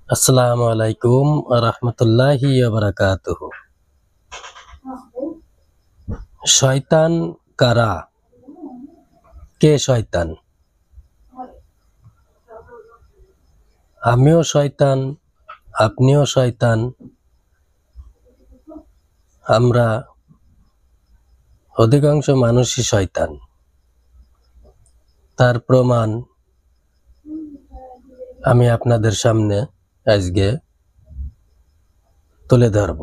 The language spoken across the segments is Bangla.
আসসালামু আলাইকুম রহমতুল্লাহি বারাকাতুহ। শয়তান কারা? কে শয়তান? আমিও শয়তান, আপনিও শয়তান। আমরা অধিকাংশ মানুষই শয়তান। তার প্রমাণ আমি আপনাদের সামনে আজকে তুলে ধরব।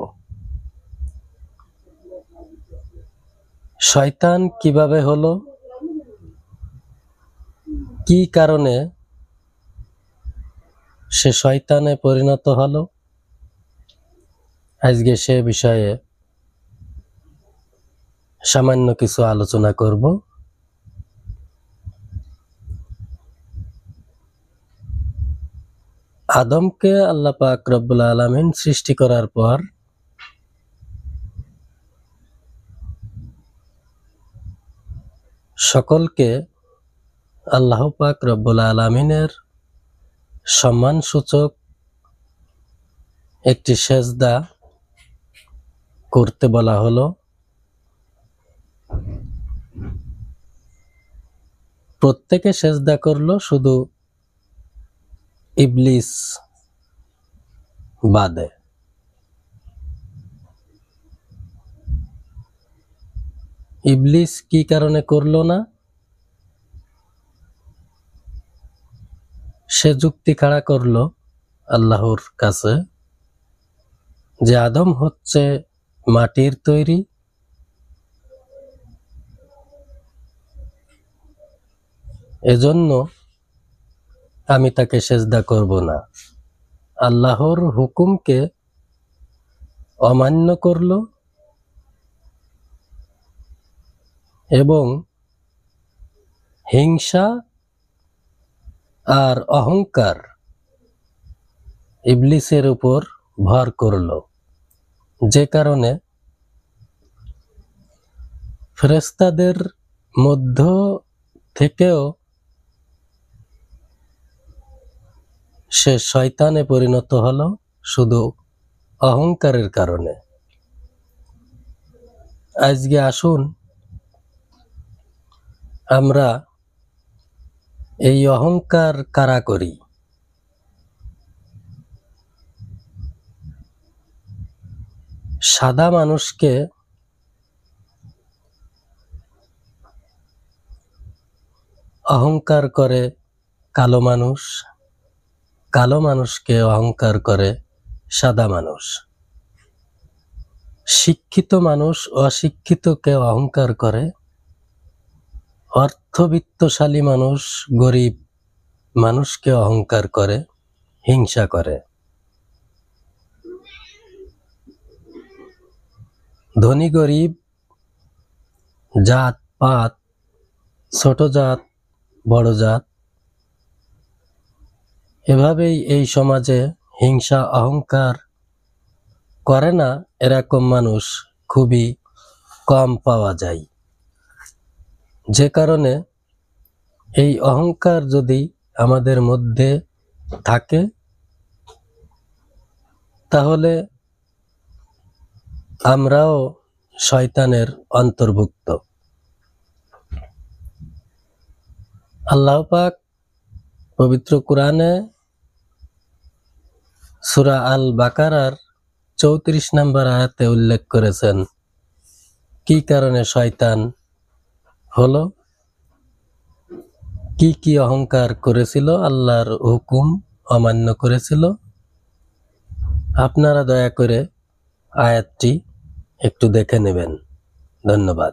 শয়তান কিভাবে হলো, কি কারণে সে শয়তানে পরিণত হলো, আজকে সে বিষয়ে সামান্য কিছু আলোচনা করব। আদমকে আল্লাহ পাক রব্বুল আলামিন সৃষ্টি করার পর সকলকে আল্লাহ পাক রব্বুল আলামিনের সম্মানসূচক একটি সেজদা করতে বলা হলো। প্রত্যেকে সেজদা করলো, শুধু ইবলিস বাদে। ইবলিস কি কারণে করলো না? সে যুক্তি খাড়া করলো আল্লাহর কাছে যে আদম হচ্ছে মাটির তৈরি, এজন্য আমি তাকে সেজদা করব না। আল্লাহর হুকুমকে অমান্য করলো এবং হিংসা আর অহংকার ইবলিসের উপর ভর করলো, যে কারণে ফেরেশতাদের মধ্য থেকেও সে শয়তানে পরিণত হলো, শুধু অহংকারের কারণে। আজকে আসুন আমরা এই অহংকার কারা করি। সাদা মানুষকে অহংকার করে কালো মানুষ, কালো মানুষকে অহংকার করে সাদা মানুষ। শিক্ষিত মানুষ অশিক্ষিতকে অহংকার করে, অর্থবিত্তশালী মানুষ গরিব মানুষকে অহংকার করে, হিংসা করে। ধনী গরিব, জাত পাত, ছোট জাত বড় জাত, এভাবেই এই সমাজে হিংসা অহংকার করে না এরকম মানুষ খুবই কম পাওয়া যায়। যে কারণে এই অহংকার যদি আমাদের মধ্যে থাকে তাহলে আমরাও শয়তানের অন্তর্ভুক্ত। আল্লাহ পাক পবিত্র কুরআনে সূরা আল বাকারার 34 নম্বর আয়াতে উল্লেখ করেছেন কি কারণে শয়তান হলো, কি কি অহংকার করেছিল, আল্লাহর হুকুম অমান্য করেছিল। আপনারা দয়া করে আয়াতটি একটু দেখে নেবেন। ধন্যবাদ।